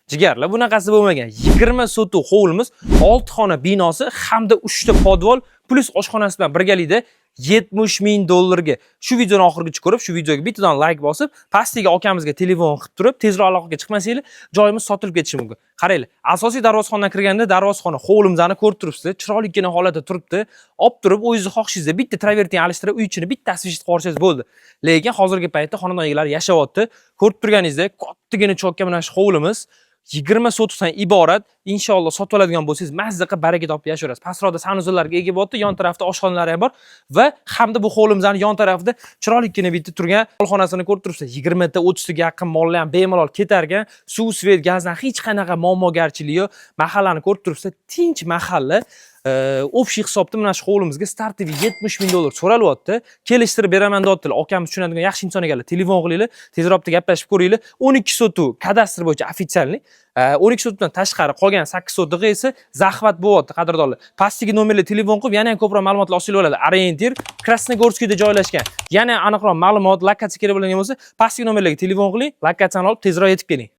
Jigarlar, bunaqasi bo'lmagan. 20 sotix hovlimiz, 6 xona binosi hamda 3 ta podval plus oshxonasi bilan birgalikda $70,000 ga. Shu videoni oxirigacha ko'rib, shu videoga bittadan like bosib, pastiga akamizga telefon qilib turib, tezroq aloqaga chiqmasanglar, joyimiz sotilib ketishi mumkin. Qaranglar, asosiy darvozxonadan kirganda darvozxona hovlimizni ko'rib turibsiz, chiroylikgina holatda turibdi. Olib turib, o'zingiz xohishingizda bitta travertin alishtirib, uy ichini bitta asfalt qilib yuborsangiz bo'ldi. Lekin hozirgi paytda xonadon egalari yashayapti. Ko'rib turganingizdek, kattagina cho'kka mana shu hovlimiz 20 sotixdan iborat. Inshaalloh sotib oladigan bo'lsangiz, mazza qilib baraka topib yashayverasiz. Pastroqda sanuzullarga ega bo'pti, yon tarafda oshxonalari ham bor va hamda bu hovlimizning yon tarafida chiroylikgina bitta turgan molxonasini ko'rib turibsiz. 20 ta 30 taga yaqin mollar ham bemalol ketar ekan. Suv, svet, gazdan hech qanaqa muammogarchiligi yo'q. Mahallani ko'rib turibsiz, tinch mahalla. Общий hisobda mana shu hovlimizga startivi $70,000 so'ralyapti. Kelishtirib beraman deyaptilar. Akamiz tushunadigan yaxshi inson ekanlar. Telefon qilinglar, tezroqda gaplashib ko'ringlar. 12 sotuv kadastr bo'yicha ofitsialniy. 12 sotuvdan tashqari qolgan 8 sotig'i esa zaxvat bo'lyapti, qadrdonlar. Pastdagi nomerga telefon qilib, yana ham ko'proq ma'lumotlar olsangiz bo'ladi. Orientir Krasnogorskiyda joylashgan. Yana aniqroq ma'lumot, lokatsiya kerak bo'lgan bo'lsa, pastdagi nomerlarga telefon qiling, lokatsiyani olib tezroq yetib keling.